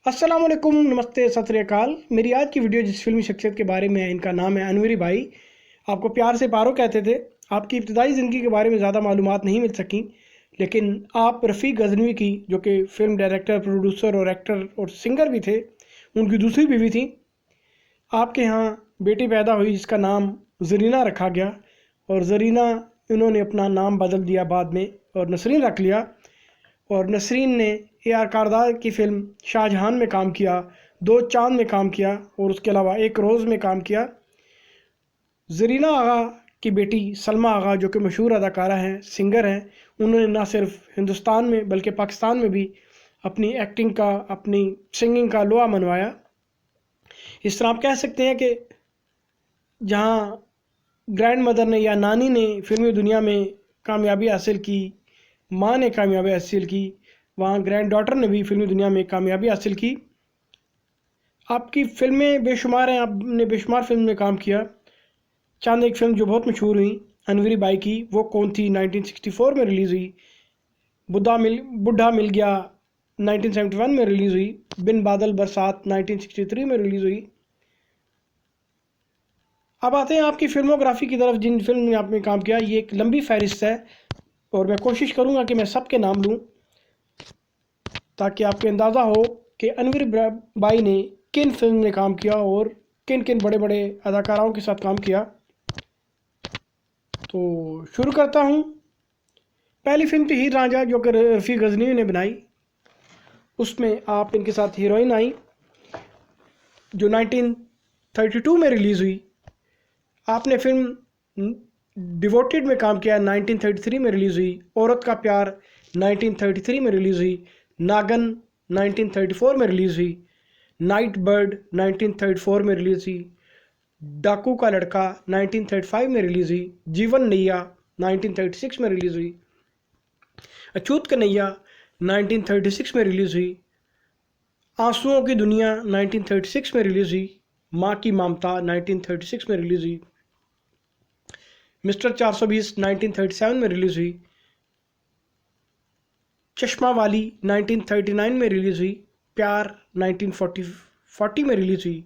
अस्सलाम वालेकुम, नमस्ते, सत श्री अकाल। मेरी आज की वीडियो जिस फिल्मी शख्सियत के बारे में है, इनका नाम है अनवरी भाई। आपको प्यार से पारो कहते थे। आपकी इब्तदाई ज़िंदगी के बारे में ज़्यादा मालूमात नहीं मिल सकी, लेकिन आप रफ़ीक गज़नवी की, जो कि फ़िल्म डायरेक्टर, प्रोड्यूसर और एक्टर और सिंगर भी थे, उनकी दूसरी बीवी थी। आपके यहाँ बेटी पैदा हुई जिसका नाम ज़रीना रखा गया, और ज़रीना इन्होंने अपना नाम बदल दिया बाद में और नसरीन रख लिया। और नसरीन ने आर कारदार की फ़िल्म शाहजहां में काम किया, दो चांद में काम किया और उसके अलावा एक रोज़ में काम किया। ज़रीना आगा की बेटी सलमा आगा, जो कि मशहूर अदाकारा हैं, सिंगर हैं, उन्होंने ना सिर्फ हिंदुस्तान में बल्कि पाकिस्तान में भी अपनी एक्टिंग का, अपनी सिंगिंग का लोहा मनवाया। इस तरह आप कह सकते हैं कि जहाँ ग्रैंड मदर ने या नानी ने फिल्मी दुनिया में कामयाबी हासिल की, माँ ने कामयाबी हासिल की, वहाँ ग्रैंड डॉटर ने भी फिल्मी दुनिया में कामयाबी हासिल की। आपकी फ़िल्में बेशुमार हैं, आपने बेशुमार फिल्म में काम किया। चांद एक फ़िल्म जो बहुत मशहूर हुई अनवरी बाई की, वो कौन थी, 1964 में रिलीज़ हुई। बुढ़ा मिल गया 1971 में रिलीज़ हुई। बिन बादल बरसात 1963 में रिलीज़ हुई। अब आते हैं आपकी फिल्मोग्राफी की तरफ। जिन फिल्म में आपने काम किया, ये एक लंबी फहरिस्त है और मैं कोशिश करूँगा कि मैं सबके नाम लूँ, ताकि आपको अंदाज़ा हो कि अनवर बाई ने किन फिल्म में काम किया और किन किन बड़े बड़े अदाकाराओं के साथ काम किया। तो शुरू करता हूँ। पहली फिल्म थी हीर रांझा, जो कि रफ़ी गज़नवी ने बनाई। उसमें आप इनके साथ हीरोइन आई, जो 1932 में रिलीज़ हुई। आपने फिल्म डिवोटेड में काम किया, 1933 में रिलीज़ हुई। औरत का प्यार 1933 में रिलीज़ हुई। नागन 1934 में रिलीज़ हुई। नाइट बर्ड 1934 में रिलीज़ हुई। डाकू का लड़का 1935 में रिलीज़ हुई। जीवन नैया 1936 में रिलीज़ हुई। अछूत कन्हैया 1936 में रिलीज़ हुई। आंसुओं की दुनिया 1936 में रिलीज़ हुई। माँ की ममता 1936 में रिलीज़ हुई। मिस्टर 420 1937 में रिलीज़ हुई। चश्मा वाली 1939 में रिलीज़ हुई। प्यार 1940 में रिलीज़ हुई।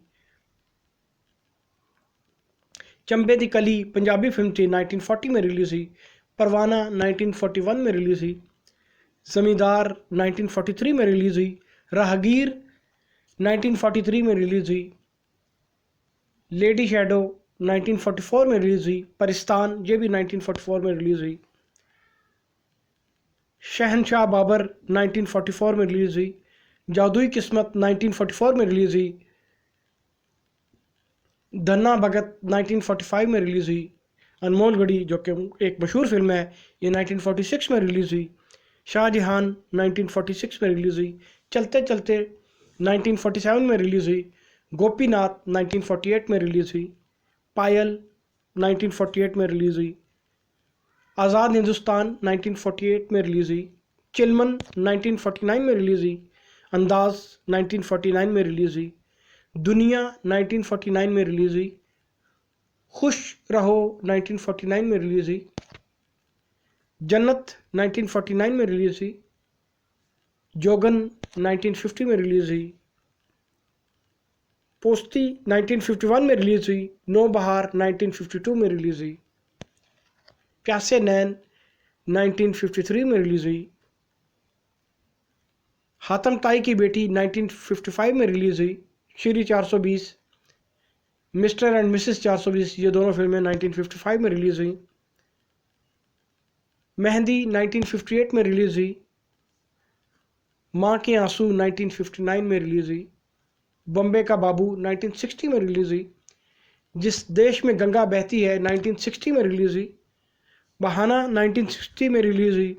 चंबे दी कली पंजाबी फिल्म थी, 1940 में रिलीज़ हुई। परवाना 1941 में रिलीज़ हुई। ज़मींदार 1943 में रिलीज़ हुई। राहगीर 1943 में रिलीज़ हुई। लेडी शैडो 1944 में रिलीज़ हुई। परिस्तान ये भी 1944 में रिलीज़ हुई। शहनशाह बाबर 1944 में रिलीज़ हुई। जादुई किस्मत 1944 में रिलीज़ हुई। धन्ना भगत 1945 में रिलीज़ हुई। अनमोल गढ़ी, जो कि एक मशहूर फिल्म है, ये 1946 में रिलीज़ हुई। शाहजहां 1946 में रिलीज़ हुई। चलते चलते 1947 में रिलीज़ हुई। गोपीनाथ 1948 में रिलीज़ हुई। पायल 1948 में रिलीज़ हुई। आज़ाद हिंदुस्तान 1948 में रिलीज़ हुई। चिलमन 1949 में रिलीज़ हुई। अंदाज 1949 में रिलीज़ हुई। दुनिया 1949 में रिलीज़ हुई। खुश रहो 1949 में रिलीज़ हुई। जन्नत 1949 में रिलीज़ हुई। जोगन 1950 में रिलीज़ हुई। पोस्ती 1951 में रिलीज़ हुई। नो बहार 1952 में रिलीज़ हुई। प्यासे नैन 1953 में रिलीज़ हुई। हातम ताई की बेटी 1955 में रिलीज़ हुई। श्री 420, मिस्टर एंड मिसेस 420, ये दोनों फिल्में 1955 में रिलीज़ हुई। मेहंदी 1958 में रिलीज़ हुई। माँ के आंसू 1959 में रिलीज़ हुई। बॉम्बे का बाबू 1960 में रिलीज़ हुई। जिस देश में गंगा बहती है 1960 में रिलीज़ हुई। बहाना 1960 में रिलीज़ हुई।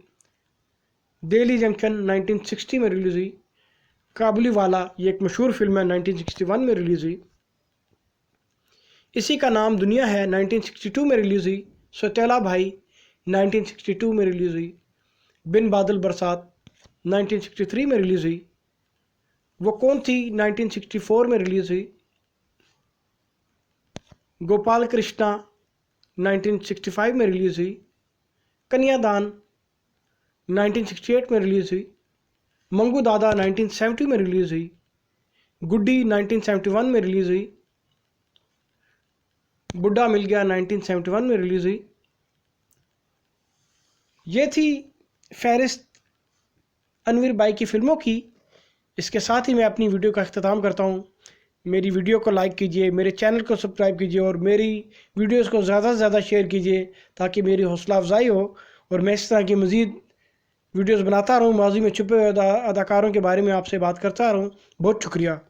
दिल्ली जंक्शन 1960 में रिलीज़ हुई। काबुली वाला, ये एक मशहूर फिल्म है, 1961 में रिलीज़ हुई। इसी का नाम दुनिया है 1962 में रिलीज़ हुई। सौतेला भाई 1962 में रिलीज़ हुई। बिन बादल बरसात 1963 में रिलीज़ हुई। वो कौन थी 1964 में रिलीज़ हुई। गोपाल कृष्णा 1965 में रिलीज़ हुई। कन्यादान 1968 में रिलीज़ हुई। मंगू दादा 1970 में रिलीज़ हुई। गुड्डी 1971 में रिलीज़ हुई। बुड्ढा मिल गया 1971 में रिलीज़ हुई। ये थी फहरिस्त अनवर भाई की फ़िल्मों की। इसके साथ ही मैं अपनी वीडियो का अख्ताम करता हूँ। मेरी वीडियो को लाइक कीजिए, मेरे चैनल को सब्सक्राइब कीजिए और मेरी वीडियोस को ज़्यादा से ज़्यादा शेयर कीजिए ताकि मेरी हौसला अफजाई हो और मैं इस तरह की मज़ीद वीडियोस बनाता रहूँ, माजी में छुपे हुए अदाकारों के बारे में आपसे बात करता रहूँ। बहुत शुक्रिया।